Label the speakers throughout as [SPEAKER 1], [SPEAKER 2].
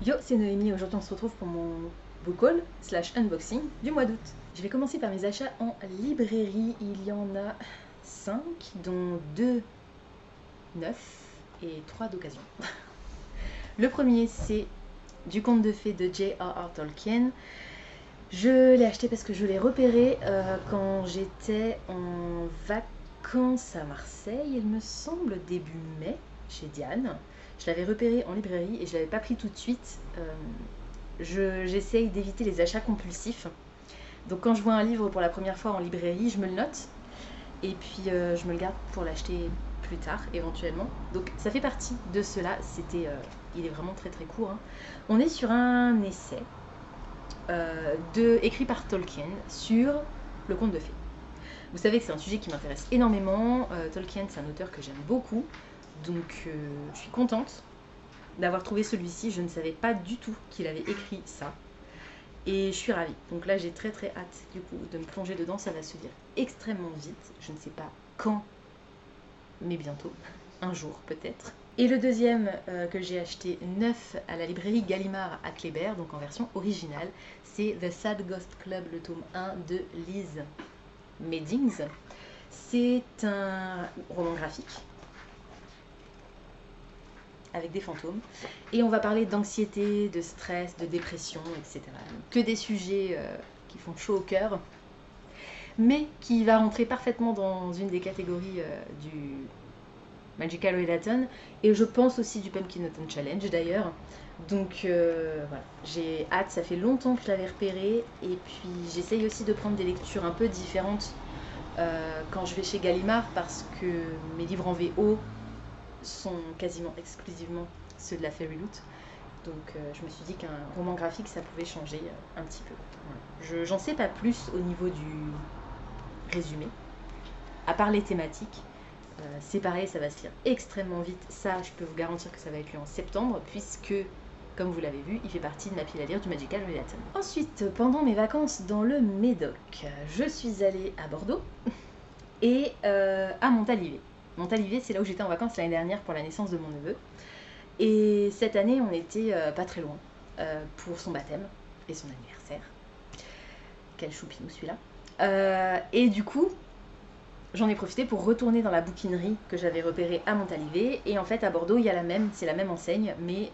[SPEAKER 1] Yo, c'est Noémie, aujourd'hui on se retrouve pour mon book haul slash unboxing du mois d'août. Je vais commencer par mes achats en librairie, il y en a 5, dont 2 neufs et 3 d'occasion. Le premier c'est du conte de fées de J.R.R. Tolkien. Je l'ai acheté parce que je l'ai repéré quand j'étais en vacances à Marseille, il me semble début mai, chez Diane. Je l'avais repéré en librairie et je ne l'avais pas pris tout de suite. J'essaye d'éviter les achats compulsifs. Donc quand je vois un livre pour la première fois en librairie, je me le note et puis je me le garde pour l'acheter plus tard éventuellement. Donc ça fait partie de cela. Il est vraiment très très court, hein. On est sur un essai écrit par Tolkien sur le conte de fées. Vous savez que c'est un sujet qui m'intéresse énormément. Tolkien, c'est un auteur que j'aime beaucoup, donc je suis contente d'avoir trouvé celui-ci. Je ne savais pas du tout qu'il avait écrit ça. Et je suis ravie. Donc là, j'ai très très hâte du coup de me plonger dedans. Ça va se lire extrêmement vite. Je ne sais pas quand, mais bientôt. Un jour peut-être. Et le deuxième que j'ai acheté neuf à la librairie Gallimard à Kléber, donc en version originale, c'est The Sad Ghost Club, le tome 1 de Lise Meddings. C'est un roman graphique avec des fantômes. Et on va parler d'anxiété, de stress, de dépression, etc. Que des sujets qui font chaud au cœur, mais qui va rentrer parfaitement dans une des catégories du Magical Readathon, et je pense aussi du Pumpkin Autumn Challenge d'ailleurs. Donc voilà, j'ai hâte, ça fait longtemps que je l'avais repéré, et puis j'essaye aussi de prendre des lectures un peu différentes quand je vais chez Gallimard, parce que mes livres en VO sont quasiment exclusivement ceux de la Fairy Loot. Donc je me suis dit qu'un roman graphique, ça pouvait changer un petit peu. Voilà. J'en sais pas plus au niveau du résumé, à part les thématiques. C'est pareil, ça va se lire extrêmement vite. Ça, je peux vous garantir que ça va être lu en septembre, puisque, comme vous l'avez vu, il fait partie de ma pile à lire du Magical Readathon. Ensuite, pendant mes vacances dans le Médoc, je suis allée à Bordeaux et à Montalivet. Montalivet, c'est là où j'étais en vacances l'année dernière pour la naissance de mon neveu. Et cette année, on était pas très loin pour son baptême et son anniversaire. Quel choupinou celui-là. Et du coup, j'en ai profité pour retourner dans la bouquinerie que j'avais repérée à Montalivet. Et en fait, à Bordeaux, il y a c'est la même enseigne, mais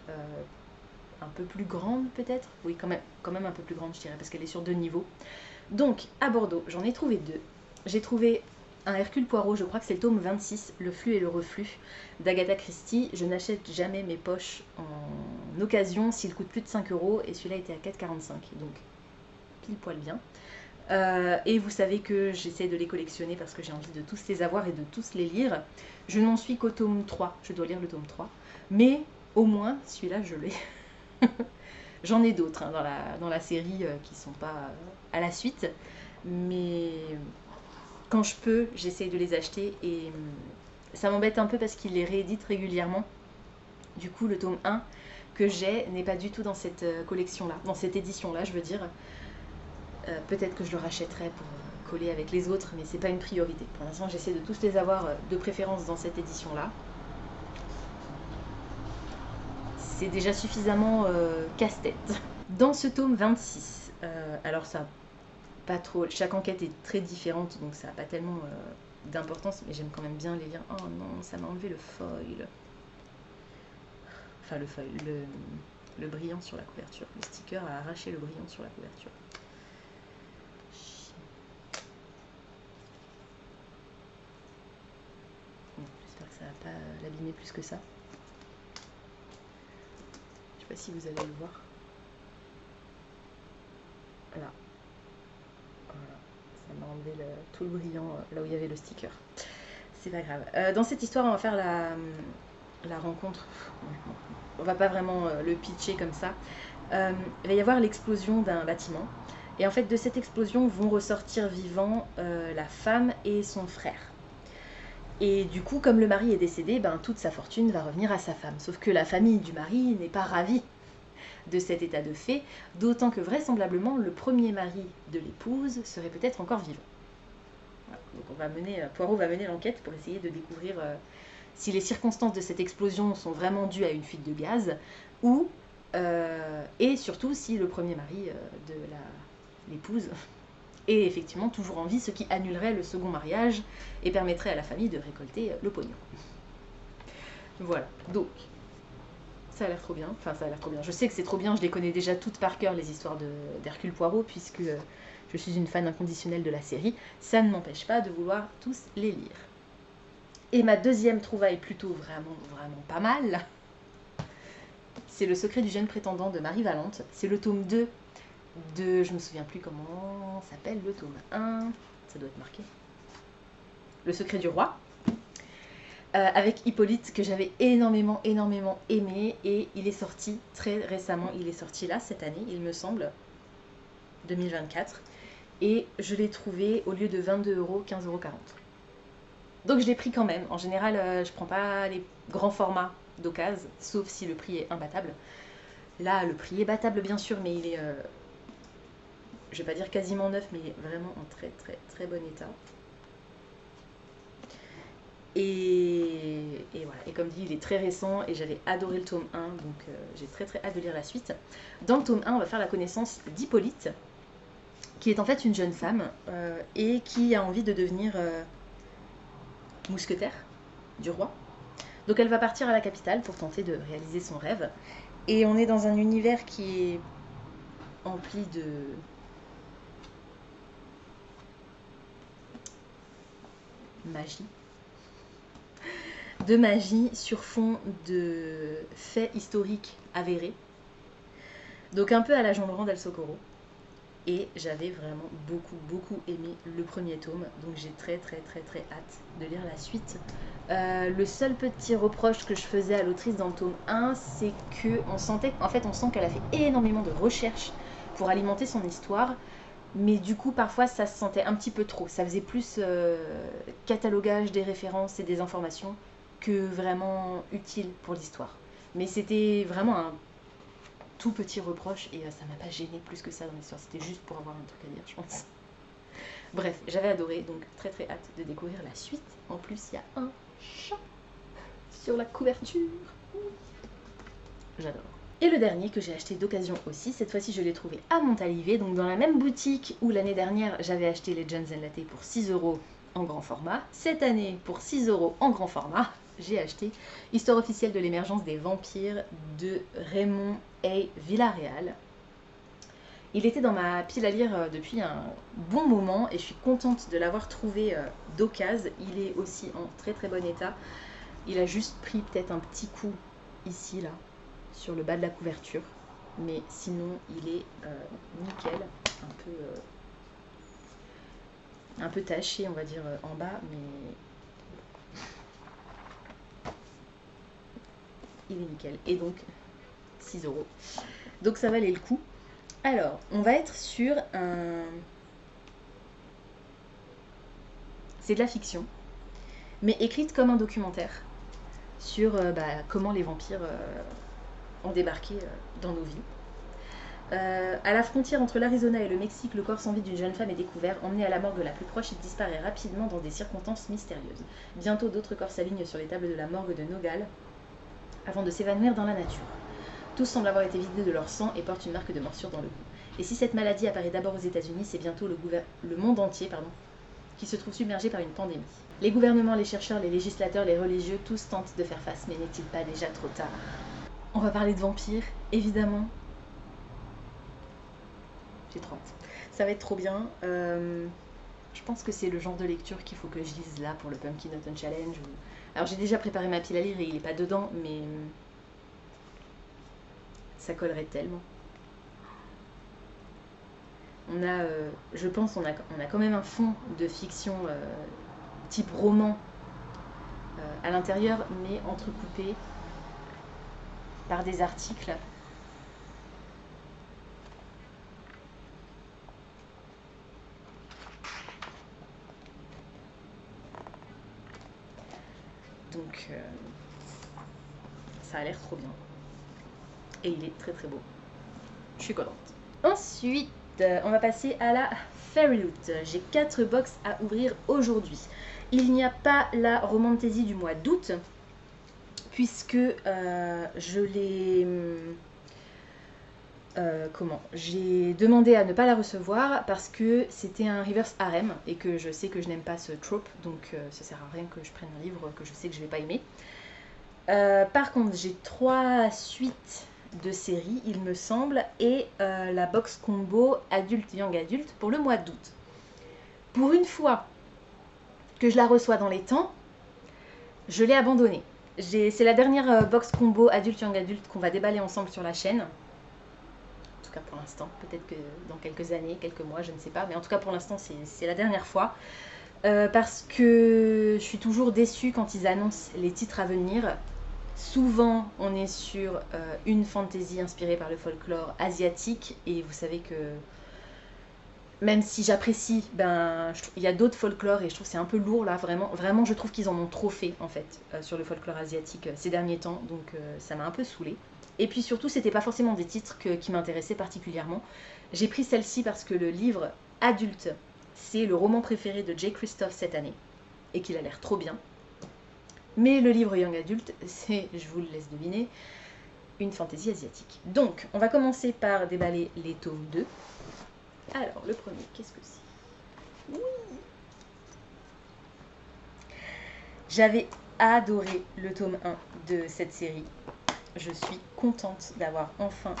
[SPEAKER 1] un peu plus grande peut-être. Oui, quand même un peu plus grande, je dirais, parce qu'elle est sur 2 niveaux. Donc, à Bordeaux, j'en ai trouvé 2. J'ai trouvé un Hercule Poirot, je crois que c'est le tome 26, Le flux et le reflux, d'Agatha Christie. Je n'achète jamais mes poches en occasion s'il coûte plus de 5 euros, et celui-là était à 4,45, donc pile poil bien. Et vous savez que j'essaie de les collectionner parce que j'ai envie de tous les avoir et de tous les lire. Je n'en suis qu'au tome 3, je dois lire le tome 3, mais au moins celui-là je l'ai. J'en ai d'autres hein, dans la série qui sont pas à la suite, mais quand je peux, j'essaye de les acheter, et ça m'embête un peu parce qu'ils les rééditent régulièrement. Du coup, le tome 1 que j'ai n'est pas du tout dans cette collection-là, dans cette édition-là, je veux dire. Peut-être que je le rachèterai pour coller avec les autres, mais c'est pas une priorité. Pour l'instant, j'essaie de tous les avoir de préférence dans cette édition-là. C'est déjà suffisamment casse-tête. Dans ce tome 26, alors ça, pas trop. Chaque enquête est très différente, donc ça n'a pas tellement d'importance, mais j'aime quand même bien les lire. Oh non, ça m'a enlevé le foil. Enfin, le foil, le brillant sur la couverture. Le sticker a arraché le brillant sur la couverture. J'espère que ça va pas l'abîmer plus que ça. Je sais pas si vous allez le voir. Là. Voilà. Ça m'a enlevé tout le brillant là où il y avait le sticker. C'est pas grave. Dans cette histoire, on va faire la rencontre. On va pas vraiment le pitcher comme ça. Il va y avoir l'explosion d'un bâtiment. Et en fait, de cette explosion vont ressortir vivants la femme et son frère. Et du coup, comme le mari est décédé, toute sa fortune va revenir à sa femme. Sauf que la famille du mari n'est pas ravie de cet état de fait, d'autant que vraisemblablement le premier mari de l'épouse serait peut-être encore vivant. Voilà. Donc Poirot va mener l'enquête pour essayer de découvrir si les circonstances de cette explosion sont vraiment dues à une fuite de gaz, ou Et surtout si le premier mari de l'épouse est effectivement toujours en vie, ce qui annulerait le second mariage et permettrait à la famille de récolter le pognon. Voilà, donc ça a l'air trop bien, enfin ça a l'air trop bien, je sais que c'est trop bien, je les connais déjà toutes par cœur, les histoires d'Hercule Poirot, puisque je suis une fan inconditionnelle de la série, ça ne m'empêche pas de vouloir tous les lire. Et ma deuxième trouvaille plutôt vraiment pas mal, c'est Le secret du jeune prétendant de Marie Valente, c'est le tome 2 de, je me souviens plus comment s'appelle le tome 1, ça doit être marqué, Le secret du roi, avec Hippolyte que j'avais énormément aimé, et il est sorti très récemment, il est sorti là cette année il me semble, 2024, et je l'ai trouvé au lieu de 22 €, 15,40 €. Donc je l'ai pris quand même, en général je prends pas les grands formats d'occasion, sauf si le prix est imbattable. Là le prix est battable bien sûr, mais il est, je vais pas dire quasiment neuf, mais il est vraiment en très bon état. Et voilà, et comme dit, il est très récent et j'avais adoré le tome 1, donc j'ai très hâte de lire la suite. Dans le tome 1, on va faire la connaissance d'Hippolyte, qui est en fait une jeune femme et qui a envie de devenir mousquetaire du roi. Donc elle va partir à la capitale pour tenter de réaliser son rêve. Et on est dans un univers qui est empli de magie sur fond de faits historiques avérés. Donc un peu à la Jean Laurent del Socorro. Et j'avais vraiment beaucoup aimé le premier tome, donc j'ai très hâte de lire la suite. Le seul petit reproche que je faisais à l'autrice dans le tome 1, c'est que on sent qu'elle a fait énormément de recherches pour alimenter son histoire, mais du coup parfois ça se sentait un petit peu trop, ça faisait plus catalogage des références et des informations que vraiment utile pour l'histoire. Mais c'était vraiment un tout petit reproche et ça m'a pas gêné plus que ça dans l'histoire, c'était juste pour avoir un truc à dire je pense. Bref, j'avais adoré, donc très hâte de découvrir la suite. En plus il y a un chat sur la couverture, j'adore. Et le dernier que j'ai acheté d'occasion aussi, cette fois-ci je l'ai trouvé à Montalivet, donc dans la même boutique où l'année dernière j'avais acheté Legends and Latte pour 6 € en grand format. Cette année, pour 6 € en grand format, j'ai acheté Histoire officielle de l'émergence des vampires de Raymond A. Villarreal. Il était dans ma pile à lire depuis un bon moment et je suis contente de l'avoir trouvé d'occasion. Il est aussi en très bon état. Il a juste pris peut-être un petit coup ici, là, sur le bas de la couverture. Mais sinon, il est nickel. Un peu taché, on va dire, en bas, mais il est nickel. Et donc, 6 €. Donc ça valait le coup. Alors, on va être sur un... C'est de la fiction, mais écrite comme un documentaire sur comment les vampires ont débarqué dans nos vies. À la frontière entre l'Arizona et le Mexique, le corps sans vie d'une jeune femme est découvert. Emmené à la morgue la plus proche, il disparaît rapidement dans des circonstances mystérieuses. Bientôt, d'autres corps s'alignent sur les tables de la morgue de Nogales avant de s'évanouir dans la nature. Tous semblent avoir été vidés de leur sang et portent une marque de morsure dans le cou. Et si cette maladie apparaît d'abord aux États-Unis, c'est bientôt le monde entier qui se trouve submergé par une pandémie. Les gouvernements, les chercheurs, les législateurs, les religieux, tous tentent de faire face, mais n'est-il pas déjà trop tard? On va parler de vampires, évidemment. J'ai trop hâte. Ça va être trop bien. Je pense que c'est le genre de lecture qu'il faut que je lise là pour le Pumpkin Autumn Challenge. Alors j'ai déjà préparé ma pile à lire et il n'est pas dedans, mais ça collerait tellement. Je pense, on a quand même un fond de fiction type roman à l'intérieur, mais entrecoupé par des articles. Donc ça a l'air trop bien. Et il est très beau. Je suis contente. Ensuite, on va passer à la Fairy Loot. J'ai 4 box à ouvrir aujourd'hui. Il n'y a pas la Romantaisie du mois d'août, puisque je l'ai comment j'ai demandé à ne pas la recevoir parce que c'était un reverse harem et que je sais que je n'aime pas ce trope, donc ça sert à rien que je prenne un livre que je sais que je vais pas aimer. Par contre, j'ai 3 suites de séries, il me semble, et la box combo adulte young adulte pour le mois d'août. Pour une fois que je la reçois dans les temps, je l'ai abandonnée. C'est la dernière box combo adulte young adulte qu'on va déballer ensemble sur la chaîne. En tout cas pour l'instant, peut-être que dans quelques années, quelques mois, je ne sais pas, mais en tout cas pour l'instant c'est la dernière fois. Parce que je suis toujours déçue quand ils annoncent les titres à venir. Souvent, on est sur une fantasy inspirée par le folklore asiatique, et vous savez que même si j'apprécie, il y a d'autres folklores et je trouve que c'est un peu lourd là, vraiment je trouve qu'ils en ont trop fait en fait sur le folklore asiatique ces derniers temps, donc ça m'a un peu saoulée. Et puis surtout, c'était pas forcément des titres qui m'intéressaient particulièrement. J'ai pris celle-ci parce que le livre adulte, c'est le roman préféré de Jay Kristoff cette année, et qu'il a l'air trop bien. Mais le livre young adulte, c'est, je vous le laisse deviner, une fantaisie asiatique. Donc, on va commencer par déballer les tomes 2. Alors, le premier, qu'est-ce que c'est? Oui. J'avais adoré le tome 1 de cette série. Je suis contente d'avoir enfin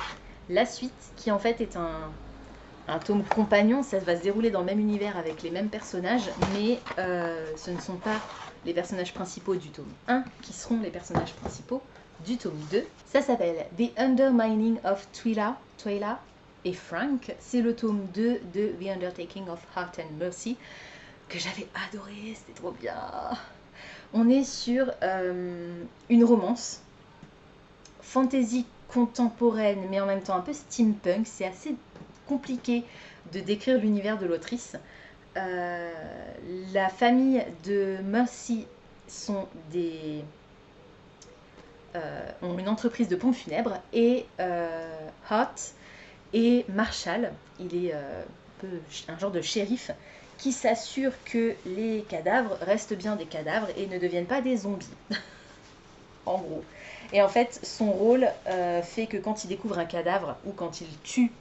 [SPEAKER 1] la suite, qui en fait est un tome compagnon. Ça va se dérouler dans le même univers avec les mêmes personnages, mais ce ne sont pas les personnages principaux du tome 1 qui seront les personnages principaux du tome 2. Ça s'appelle The Undermining of Twyla et Frank. C'est le tome 2 de The Undertaking of Heart and Mercy, que j'avais adoré, c'était trop bien. On est sur une romance fantasy contemporaine, mais en même temps un peu steampunk. C'est assez compliqué de décrire l'univers de l'autrice. La famille de Mercy ont une entreprise de pompes funèbres, et Hart et Marshall, il est un genre de shérif qui s'assure que les cadavres restent bien des cadavres et ne deviennent pas des zombies. En gros. Et en fait, son rôle fait que quand il découvre un cadavre ou quand il tue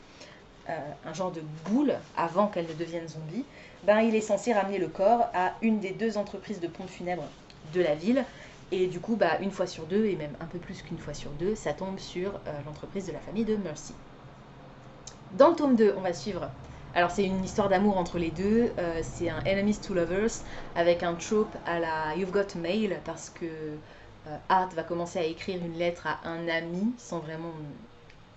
[SPEAKER 1] un genre de boule avant qu'elle ne devienne zombie, il est censé ramener le corps à une des 2 entreprises de pompes funèbres de la ville. Et du coup, une fois sur 2, et même un peu plus qu'une fois sur 2, ça tombe sur l'entreprise de la famille de Mercy. Dans le tome 2, on va suivre... Alors c'est une histoire d'amour entre les deux, c'est un Enemies to Lovers avec un trope à la You've Got Mail, parce que Art va commencer à écrire une lettre à un ami sans vraiment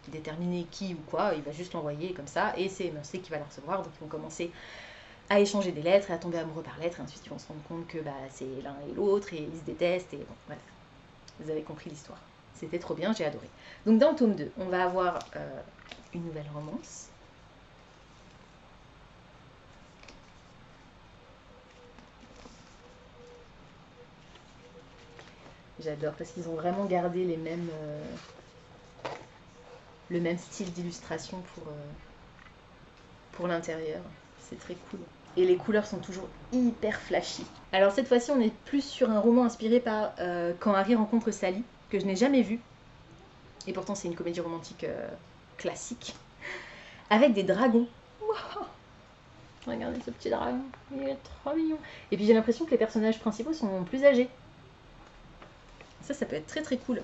[SPEAKER 1] déterminer qui ou quoi, il va juste l'envoyer comme ça, et c'est Mercy qui va la recevoir, donc ils vont commencer à échanger des lettres et à tomber amoureux par lettre, et ensuite ils vont se rendre compte que c'est l'un et l'autre, et ils se détestent, et bon, bref, vous avez compris l'histoire. C'était trop bien, j'ai adoré. Donc dans le tome 2, on va avoir une nouvelle romance. J'adore parce qu'ils ont vraiment gardé le même style d'illustration pour l'intérieur. C'est très cool. Et les couleurs sont toujours hyper flashy. Alors cette fois-ci, on est plus sur un roman inspiré par Quand Harry rencontre Sally, que je n'ai jamais vu. Et pourtant, c'est une comédie romantique classique. Avec des dragons. Wow. Regardez ce petit dragon, il est trop mignon. Et puis j'ai l'impression que les personnages principaux sont plus âgés. Ça peut être très très cool.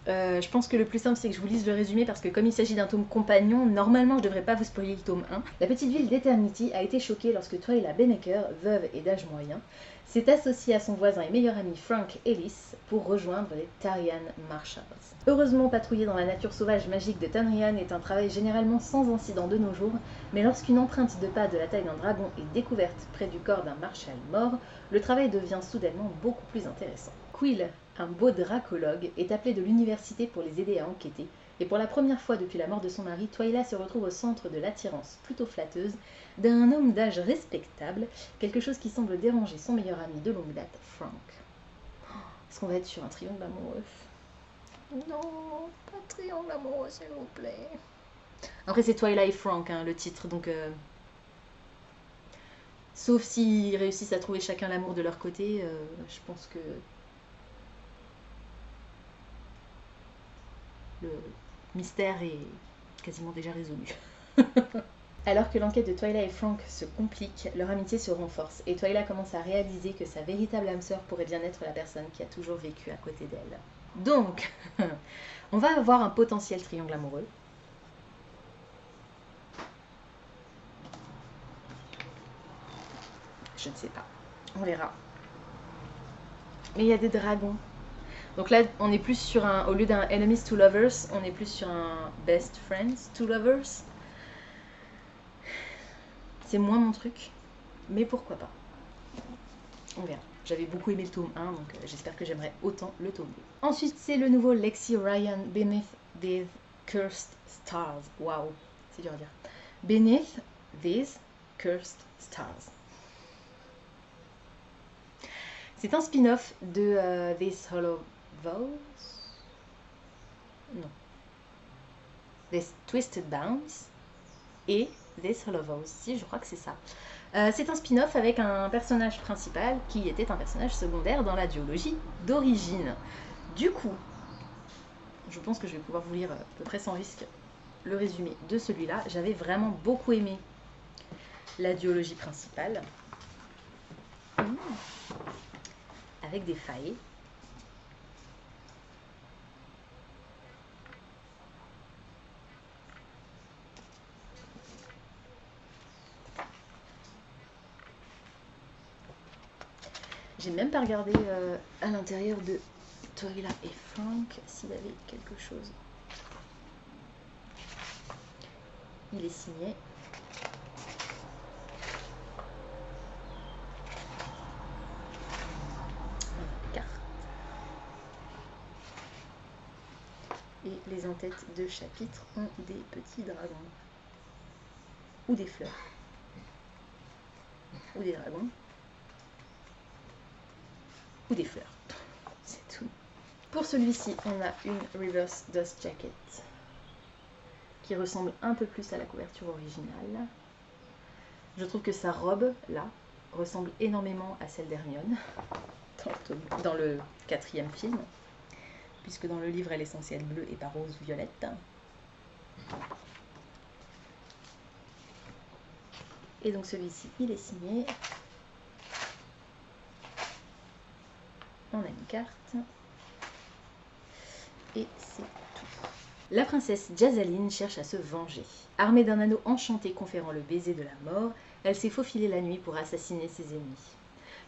[SPEAKER 1] Je pense que le plus simple, c'est que je vous lise le résumé, parce que comme il s'agit d'un tome compagnon, normalement je devrais pas vous spoiler le tome 1. La petite ville d'Eternity a été choquée lorsque Twyla Benneker, veuve et d'âge moyen, s'est associée à son voisin et meilleur ami Frank Ellis pour rejoindre les Tarian Marshalls. Heureusement, patrouiller dans la nature sauvage magique de Tanrian est un travail généralement sans incident de nos jours, mais lorsqu'une empreinte de pas de la taille d'un dragon est découverte près du corps d'un Marshall mort, le travail devient soudainement beaucoup plus intéressant. Quill, un beau dracologue, est appelé de l'université pour les aider à enquêter, et pour la première fois depuis la mort de son mari, Twyla se retrouve au centre de l'attirance plutôt flatteuse d'un homme d'âge respectable, quelque chose qui semble déranger son meilleur ami de longue date, Frank. Est-ce qu'on va être sur un triangle amoureux? Non, pas triangle amoureux, s'il vous plaît. Après, c'est Twyla et Frank, le titre, donc... Sauf s'ils réussissent à trouver chacun l'amour de leur côté, je pense que... Le mystère est quasiment déjà résolu. Alors que l'enquête de Twyla et Frank se complique, leur amitié se renforce et Twyla commence à réaliser que sa véritable âme sœur pourrait bien être la personne qui a toujours vécu à côté d'elle. Donc, on va avoir un potentiel triangle amoureux. Je ne sais pas, on verra. Mais il y a des dragons. Donc là, on est plus sur un, au lieu d'un enemies to lovers, on est plus sur un best friends to lovers. C'est moins mon truc, mais pourquoi pas. On verra. J'avais beaucoup aimé le tome 1, donc j'espère que j'aimerais autant le tome 2. Ensuite, c'est le nouveau Lexi Ryan, Beneath These Cursed Stars. Waouh, c'est dur à dire. Beneath These Cursed Stars. C'est un spin-off de This Hollow Vows. Non. This Twisted Bounds et This Hollow Vows. Si, je crois que c'est ça. C'est un spin-off avec un personnage principal qui était un personnage secondaire dans la duologie d'origine. Du coup, je pense que je vais pouvoir vous lire à peu près sans risque le résumé de celui-là. J'avais vraiment beaucoup aimé la duologie principale. Avec des failles. J'ai même pas regardé à l'intérieur de Twyla et Frank s'il y avait quelque chose. Il est signé. Une carte. Et les en-têtes de chapitre ont des petits dragons. Ou des fleurs. Ou des dragons. Ou des fleurs. C'est tout. Pour celui-ci, on a une Reverse Dust Jacket qui ressemble un peu plus à la couverture originale. Je trouve que sa robe, là, ressemble énormément à celle d'Hermione dans le 4e film, puisque dans le livre, elle est censée être bleue et pas rose ou violette. Et donc celui-ci, il est signé. On a une carte. Et c'est tout. La princesse Jazzaline cherche à se venger. Armée d'un anneau enchanté conférant le baiser de la mort, elle s'est faufilée la nuit pour assassiner ses ennemis.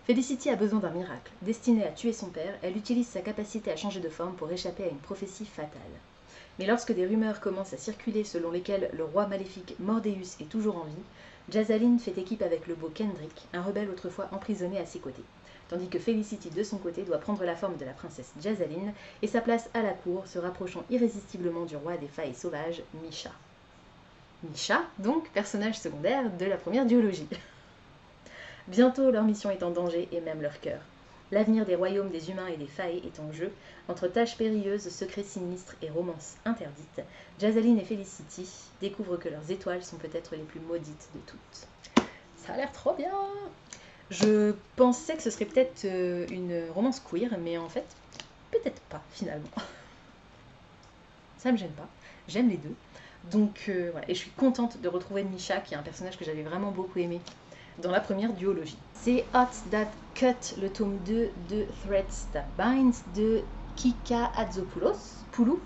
[SPEAKER 1] Felicity a besoin d'un miracle. Destinée à tuer son père, elle utilise sa capacité à changer de forme pour échapper à une prophétie fatale. Mais lorsque des rumeurs commencent à circuler selon lesquelles le roi maléfique Mordeus est toujours en vie, Jazzaline fait équipe avec le beau Kendrick, un rebelle autrefois emprisonné à ses côtés. Tandis que Felicity, de son côté, doit prendre la forme de la princesse Jazzaline et sa place à la cour, se rapprochant irrésistiblement du roi des failles sauvages, Misha. Misha, donc, personnage secondaire de la première duologie. Bientôt, leur mission est en danger et même leur cœur. L'avenir des royaumes des humains et des failles est en jeu. Entre tâches périlleuses, secrets sinistres et romances interdites, Jazzaline et Felicity découvrent que leurs étoiles sont peut-être les plus maudites de toutes. Ça a l'air trop bien! Je pensais que ce serait peut-être une romance queer, mais en fait, peut-être pas, finalement. Ça me gêne pas. J'aime les deux. Donc, voilà. Et je suis contente de retrouver Misha, qui est un personnage que j'avais vraiment beaucoup aimé dans la première duologie. C'est Hot That Cut, le tome 2 de Threads That Binds de Kika Poulou.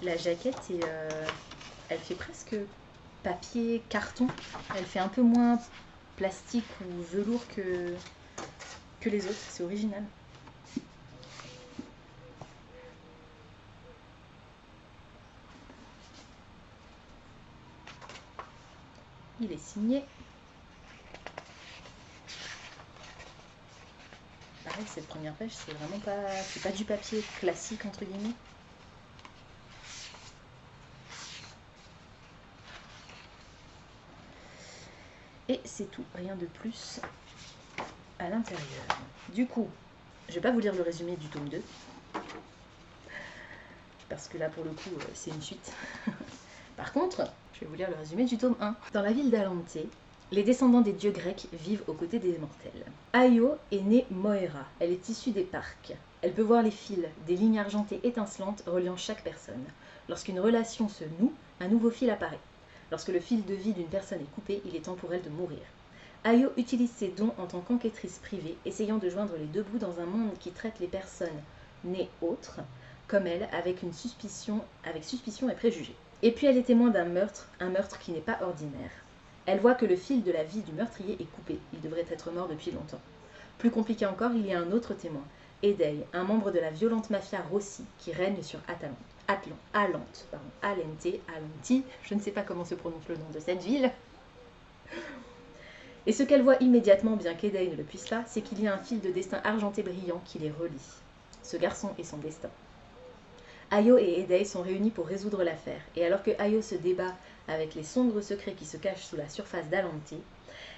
[SPEAKER 1] La jaquette, elle fait presque papier, carton. Elle fait un peu moins plastique ou velours que les autres. C'est original. Il est signé par pareil, cette première page, c'est vraiment pas... C'est pas du papier classique, entre guillemets. Et c'est tout, rien de plus à l'intérieur. Du coup, je vais pas vous lire le résumé du tome 2. Parce que là, pour le coup, c'est une suite. Par contre, je vais vous lire le résumé du tome 1. Dans la ville d'Alante, les descendants des dieux grecs vivent aux côtés des mortels. Aio est née Moira. Elle est issue des parcs. Elle peut voir les fils, des lignes argentées étincelantes reliant chaque personne. Lorsqu'une relation se noue, un nouveau fil apparaît. Lorsque le fil de vie d'une personne est coupé, il est temps pour elle de mourir. Aio utilise ses dons en tant qu'enquêtrice privée, essayant de joindre les deux bouts dans un monde qui traite les personnes nées autres, comme elle, avec suspicion et préjugés. Et puis elle est témoin d'un meurtre qui n'est pas ordinaire. Elle voit que le fil de la vie du meurtrier est coupé, il devrait être mort depuis longtemps. Plus compliqué encore, il y a un autre témoin, Edei, un membre de la violente mafia Rossi, qui règne sur Alante, je ne sais pas comment se prononce le nom de cette ville. Et ce qu'elle voit immédiatement, bien qu'Edei ne le puisse pas, c'est qu'il y a un fil de destin argenté brillant qui les relie. Ce garçon est son destin. Ayo et Edei sont réunis pour résoudre l'affaire, et alors que Ayo se débat avec les sombres secrets qui se cachent sous la surface d'Alante,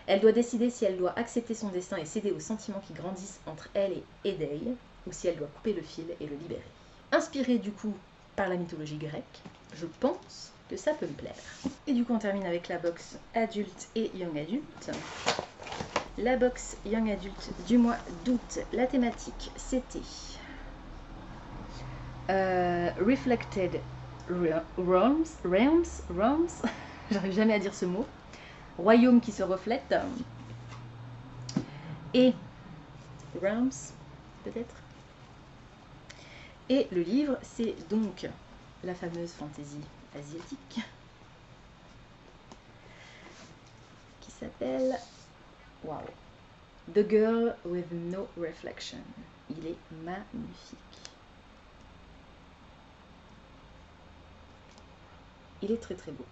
[SPEAKER 1] elle doit décider si elle doit accepter son destin et céder aux sentiments qui grandissent entre elle et Edei, ou si elle doit couper le fil et le libérer. Inspirée du coup par la mythologie grecque, je pense que ça peut me plaire. Et du coup on termine avec la box adulte et young adulte. La box young adulte du mois d'août, la thématique c'était Reflected Realms, j'arrive jamais à dire ce mot, royaume qui se reflète, et Realms peut-être. Et le livre, c'est donc la fameuse fantaisie asiatique qui s'appelle The Girl with No Reflection. Il est magnifique. Il est très très beau.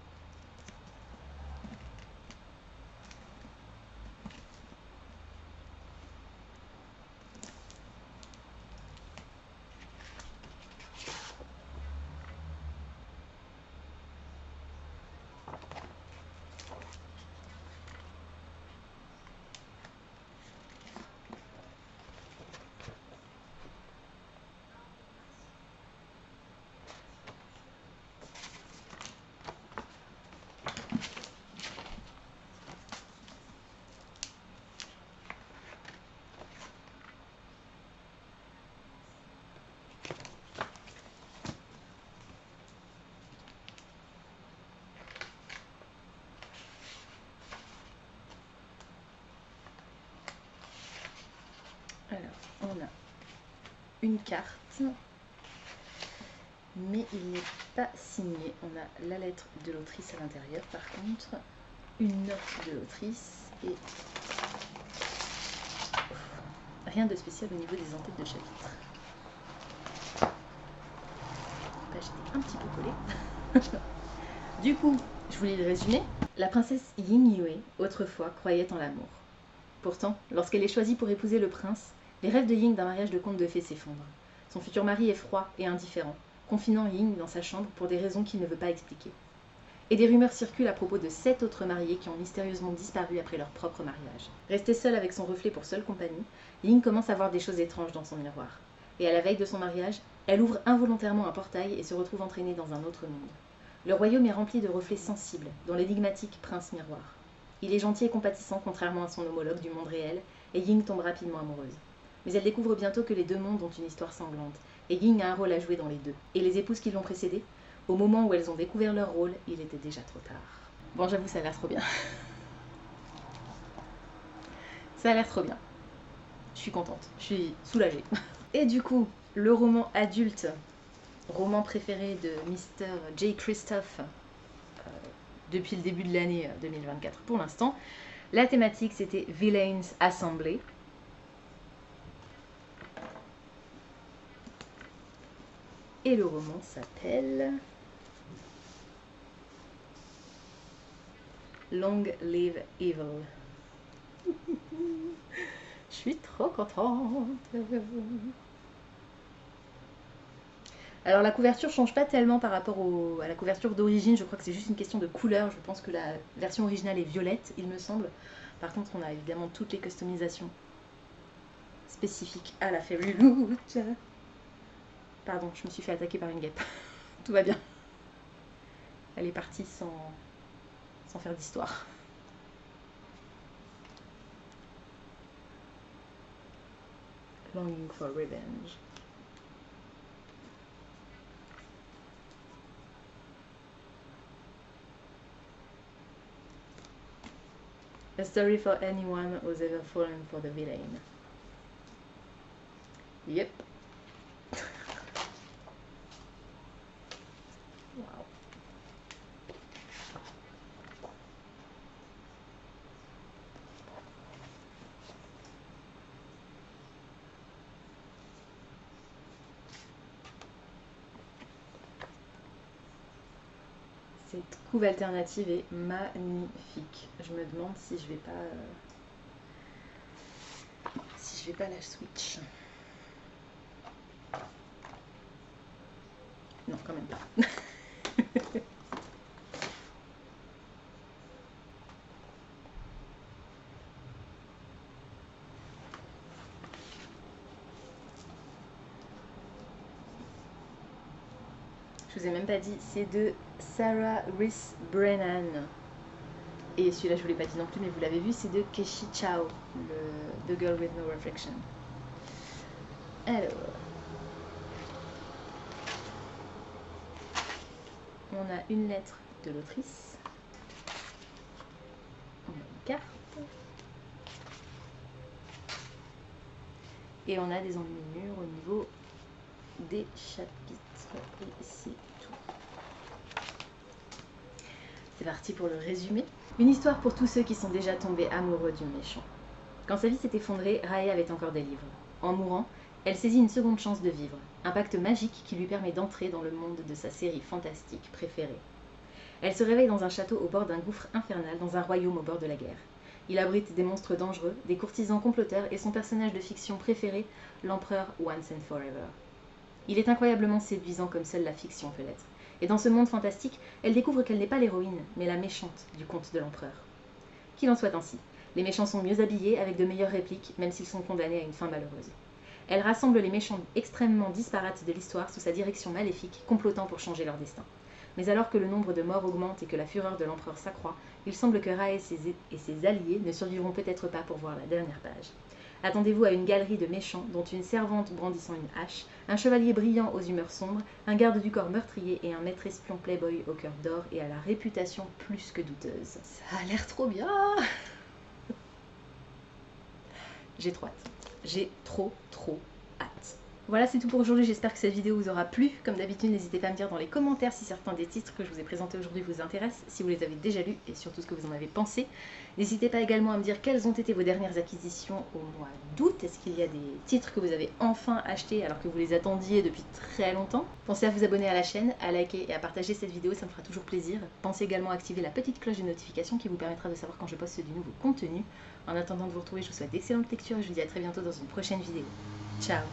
[SPEAKER 1] Alors, on a une carte, mais il n'est pas signé. On a la lettre de l'autrice à l'intérieur, par contre, une note de l'autrice et rien de spécial au niveau des entêtes de chapitre. La page était un petit peu collée. Du coup, je vous lis le résumé. La princesse Ying Yue, autrefois, croyait en l'amour. Pourtant, lorsqu'elle est choisie pour épouser le prince, les rêves de Ying d'un mariage de conte de fées s'effondrent. Son futur mari est froid et indifférent, confinant Ying dans sa chambre pour des raisons qu'il ne veut pas expliquer. Et des rumeurs circulent à propos de 7 autres mariés qui ont mystérieusement disparu après leur propre mariage. Restée seule avec son reflet pour seule compagnie, Ying commence à voir des choses étranges dans son miroir. Et à la veille de son mariage, elle ouvre involontairement un portail et se retrouve entraînée dans un autre monde. Le royaume est rempli de reflets sensibles, dont l'énigmatique prince miroir. Il est gentil et compatissant contrairement à son homologue du monde réel, et Ying tombe rapidement amoureuse. Mais elle découvre bientôt que les deux mondes ont une histoire sanglante, et Ying a un rôle à jouer dans les deux. Et les épouses qui l'ont précédée, au moment où elles ont découvert leur rôle, il était déjà trop tard. Bon, j'avoue, ça a l'air trop bien. Ça a l'air trop bien. Je suis contente, je suis soulagée. Et du coup, le roman adulte, roman préféré de Mr. J. Christophe, depuis le début de l'année 2024 pour l'instant. La thématique, c'était Villains Assembly. Et le roman s'appelle Long Live Evil. Je suis trop contente. Alors la couverture change pas tellement par rapport à la couverture d'origine, je crois que c'est juste une question de couleur, je pense que la version originale est violette, il me semble. Par contre on a évidemment toutes les customisations spécifiques à la Fairy Loot. Pardon, je me suis fait attaquer par une guêpe. Tout va bien. Elle est partie sans faire d'histoire. Longing for revenge. A story for anyone who's ever fallen for the villain. Yep. Wow. Cette couve alternative est magnifique. Je me demande si je vais pas la switch. Non, quand même pas. Je vous ai même pas dit, c'est de Sarah Rhys Brennan. Et celui-là, je vous l'ai pas dit non plus, mais vous l'avez vu, c'est de Keshi Chao, The Girl with No Reflection. Alors, on a une lettre de l'autrice. On a une carte. Et on a des enluminures au niveau des chapitres. Et c'est tout. C'est parti pour le résumé. Une histoire pour tous ceux qui sont déjà tombés amoureux du méchant. Quand sa vie s'est effondrée, Rae avait encore des livres. En mourant, elle saisit une seconde chance de vivre, un pacte magique qui lui permet d'entrer dans le monde de sa série fantastique préférée. Elle se réveille dans un château au bord d'un gouffre infernal, dans un royaume au bord de la guerre. Il abrite des monstres dangereux, des courtisans comploteurs et son personnage de fiction préféré, l'empereur Once and Forever. Il est incroyablement séduisant comme seule la fiction peut l'être. Et dans ce monde fantastique, elle découvre qu'elle n'est pas l'héroïne, mais la méchante du conte de l'empereur. Qu'il en soit ainsi. Les méchants sont mieux habillés, avec de meilleures répliques, même s'ils sont condamnés à une fin malheureuse. Elle rassemble les méchants extrêmement disparates de l'histoire sous sa direction maléfique, complotant pour changer leur destin. Mais alors que le nombre de morts augmente et que la fureur de l'empereur s'accroît, il semble que Rae et ses alliés ne survivront peut-être pas pour voir la dernière page. Attendez-vous à une galerie de méchants, dont une servante brandissant une hache, un chevalier brillant aux humeurs sombres, un garde du corps meurtrier et un maître espion playboy au cœur d'or et à la réputation plus que douteuse. Ça a l'air trop bien! J'ai trop hâte. J'ai trop hâte. Voilà, c'est tout pour aujourd'hui. J'espère que cette vidéo vous aura plu. Comme d'habitude, n'hésitez pas à me dire dans les commentaires si certains des titres que je vous ai présentés aujourd'hui vous intéressent, si vous les avez déjà lus et surtout ce que vous en avez pensé. N'hésitez pas également à me dire quelles ont été vos dernières acquisitions au mois d'août. Est-ce qu'il y a des titres que vous avez enfin achetés alors que vous les attendiez depuis très longtemps? Pensez à vous abonner à la chaîne, à liker et à partager cette vidéo, ça me fera toujours plaisir. Pensez également à activer la petite cloche de notification qui vous permettra de savoir quand je poste du nouveau contenu. En attendant de vous retrouver, je vous souhaite d'excellentes lectures et je vous dis à très bientôt dans une prochaine vidéo. Ciao!